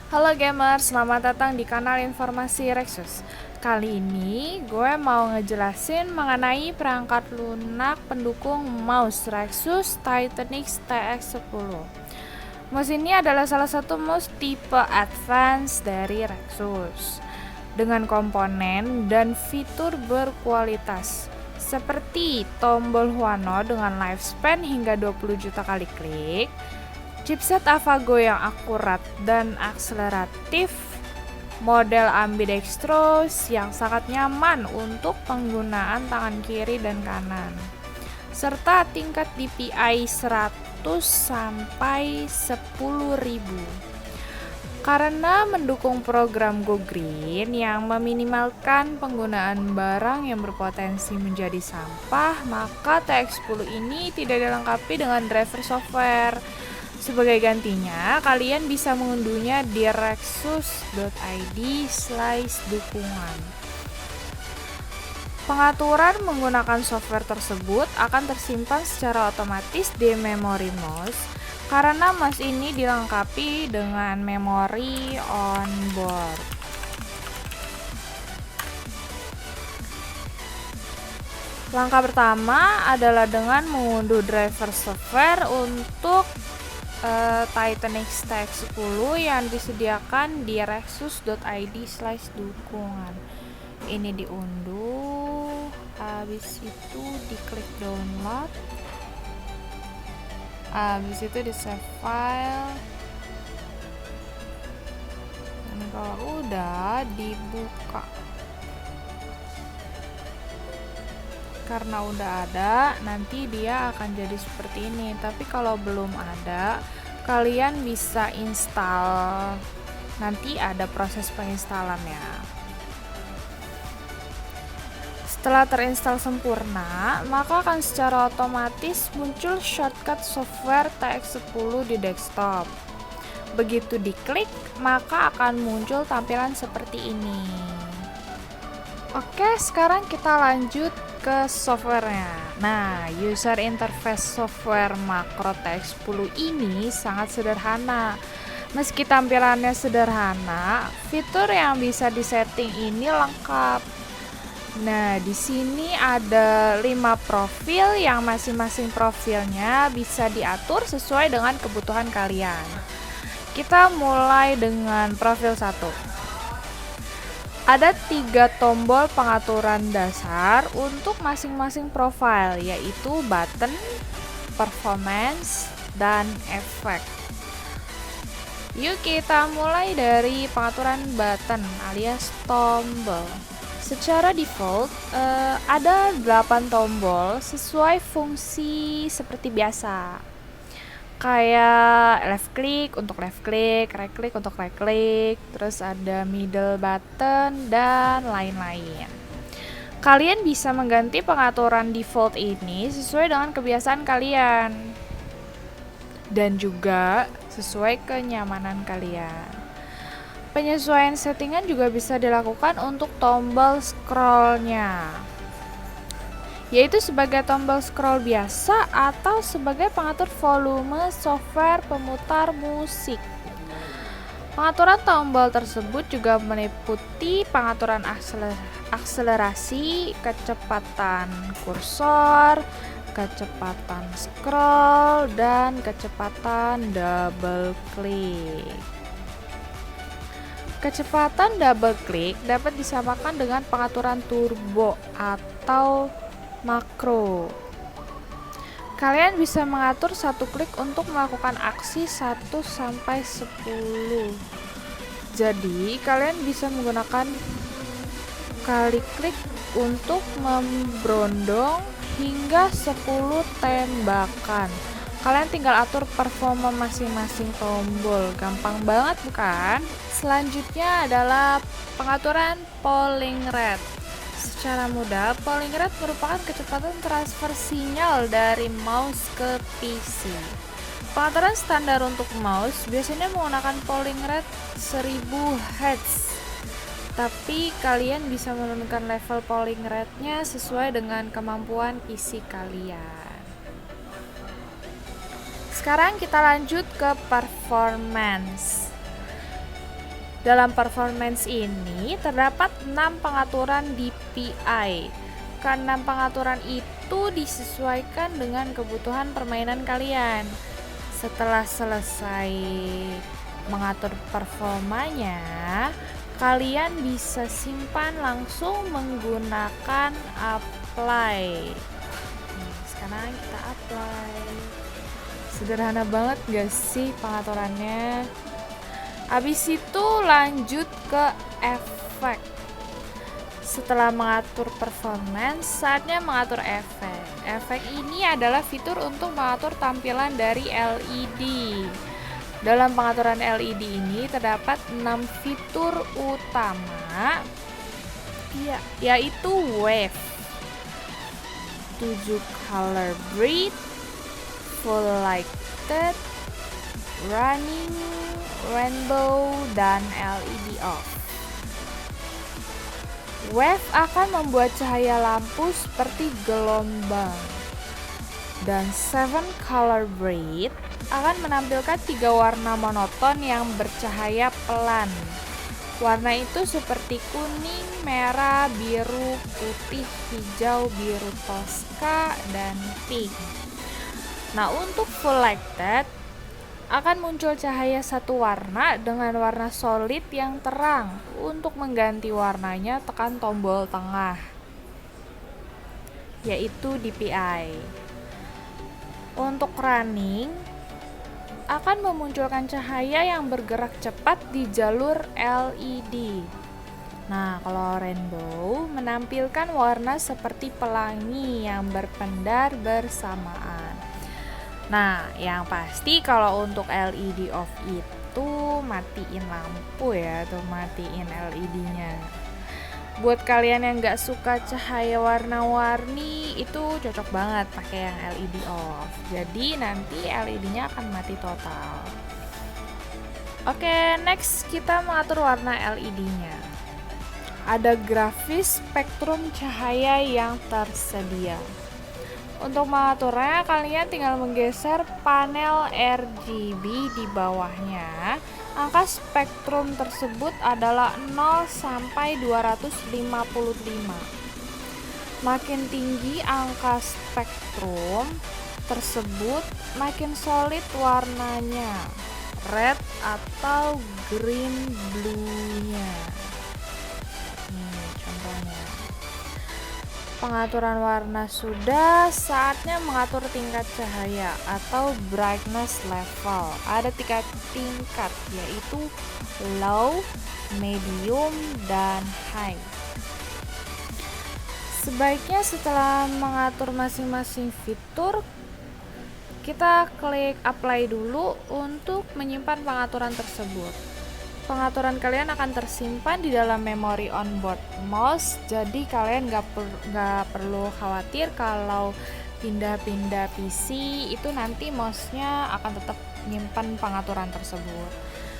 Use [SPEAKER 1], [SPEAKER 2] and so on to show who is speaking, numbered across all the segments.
[SPEAKER 1] Halo gamer, selamat datang di kanal informasi Rexus. Kali ini gue mau ngejelasin mengenai perangkat lunak pendukung mouse Rexus Titanic TX10. Mouse ini adalah salah satu mouse tipe advance dari Rexus dengan komponen dan fitur berkualitas seperti tombol Huano dengan lifespan hingga 20 juta kali klik, chipset AlphaGo yang akurat dan akseleratif, model ambidextrous yang sangat nyaman untuk penggunaan tangan kiri dan kanan, serta tingkat DPI 100 sampai 10.000. Karena mendukung program Go Green yang meminimalkan penggunaan barang yang berpotensi menjadi sampah, maka TX10 ini tidak dilengkapi dengan driver software. Sebagai gantinya, kalian bisa mengunduhnya di rexus.id/dukungan. Pengaturan menggunakan software tersebut akan tersimpan secara otomatis di memori mouse karena mouse ini dilengkapi dengan memori onboard. Langkah pertama adalah dengan mengunduh driver software untuk Titanic TX10 yang disediakan di rexus.id/dukungan. Ini diunduh, habis itu diklik download, habis itu di save file, dan kalau udah dibuka. Karena udah ada, nanti dia akan jadi seperti ini. Tapi kalau belum ada, kalian bisa install. Nanti ada proses penginstalannya. Setelah terinstall sempurna, maka akan secara otomatis muncul shortcut software TX10 di desktop. Begitu diklik, maka akan muncul tampilan seperti ini. Oke, sekarang kita lanjut ke softwarenya. Nah, user interface software makro TX10 ini sangat sederhana. Meski tampilannya sederhana, fitur yang bisa disetting ini lengkap. Nah, di sini ada 5 profil yang masing-masing profilnya bisa diatur sesuai dengan kebutuhan kalian. Kita mulai dengan profil 1. Ada 3 tombol pengaturan dasar untuk masing-masing profil, yaitu button, performance, dan efek. Yuk kita mulai dari pengaturan button alias tombol. Secara default ada 8 tombol sesuai fungsi seperti biasa. Kayak left click untuk left click, right click untuk right click, terus ada middle button dan lain-lain. Kalian bisa mengganti pengaturan default ini sesuai dengan kebiasaan kalian dan juga sesuai kenyamanan kalian. Penyesuaian settingan juga bisa dilakukan untuk tombol scrollnya, yaitu sebagai tombol scroll biasa atau sebagai pengatur volume software pemutar musik. Pengaturan tombol tersebut juga meliputi pengaturan akselerasi, kecepatan kursor, kecepatan scroll, dan kecepatan double click. Kecepatan double click dapat disamakan dengan pengaturan turbo atau makro. Kalian bisa mengatur satu klik untuk melakukan aksi 1 sampai 10. Jadi, kalian bisa menggunakan kali klik untuk membrondong hingga 10 tembakan. Kalian tinggal atur performa masing-masing tombol. Gampang banget bukan? Selanjutnya adalah pengaturan polling rate. Secara mudah, polling rate merupakan kecepatan transfer sinyal dari mouse ke PC. Pengaturan standar untuk mouse biasanya menggunakan polling rate 1000 Hz. Tapi kalian bisa menurunkan level polling rate-nya sesuai dengan kemampuan PC kalian. Sekarang kita lanjut ke performance. Dalam performance ini terdapat 6 pengaturan DPI. Keenam pengaturan itu disesuaikan dengan kebutuhan permainan kalian. Setelah selesai mengatur performanya, kalian bisa simpan langsung menggunakan apply. Sekarang kita apply. Sederhana banget gak sih pengaturannya? Habis itu lanjut ke efek. Setelah mengatur performance, saatnya mengatur efek. Efek ini adalah fitur untuk mengatur tampilan dari LED. Dalam pengaturan LED ini terdapat 6 fitur utama, yaitu wave, 7 color breed, full lighted, running, rainbow, dan LED off. Wave akan membuat cahaya lampu seperti gelombang, dan 7 color breed akan menampilkan 3 warna monoton yang bercahaya pelan. Warna itu seperti kuning, merah, biru, putih, hijau, biru toska, dan pink. Nah, untuk full lighted akan muncul cahaya satu warna dengan warna solid yang terang. Untuk mengganti warnanya, tekan tombol tengah, yaitu DPI. Untuk running, akan memunculkan cahaya yang bergerak cepat di jalur LED. Nah, kalau rainbow menampilkan warna seperti pelangi yang berpendar bersamaan. Nah, yang pasti kalau untuk LED off itu matiin lampu ya, atau matiin LED-nya. Buat kalian yang nggak suka cahaya warna-warni, itu cocok banget pakai yang LED off. Jadi nanti LED-nya akan mati total. Oke, next kita mengatur warna LED-nya. Ada grafis spektrum cahaya yang tersedia. Untuk mengaturnya, kalian tinggal menggeser panel RGB di bawahnya. Angka spektrum tersebut adalah 0 sampai 255. Makin tinggi angka spektrum tersebut, makin solid warnanya, red atau green blue-nya. Nih contohnya. Pengaturan warna sudah, saatnya mengatur tingkat cahaya atau brightness level. Ada 3 tingkat, yaitu low, medium, dan high. Sebaiknya setelah mengatur masing-masing fitur, kita klik apply dulu untuk menyimpan pengaturan tersebut. Pengaturan kalian akan tersimpan di dalam memori onboard mouse, jadi kalian nggak perlu khawatir kalau pindah-pindah PC itu nanti mouse-nya akan tetap menyimpan pengaturan tersebut.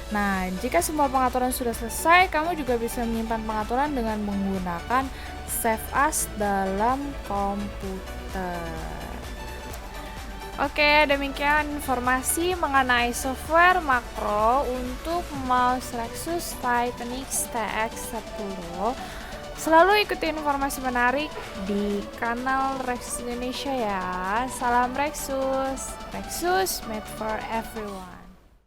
[SPEAKER 1] Nah, jika semua pengaturan sudah selesai, kamu juga bisa menyimpan pengaturan dengan menggunakan Save As dalam komputer. Oke, demikian informasi mengenai software makro untuk mouse Rexus Titanic TX10. Selalu ikuti informasi menarik di kanal Rexus Indonesia ya. Salam Rexus, Rexus made for everyone.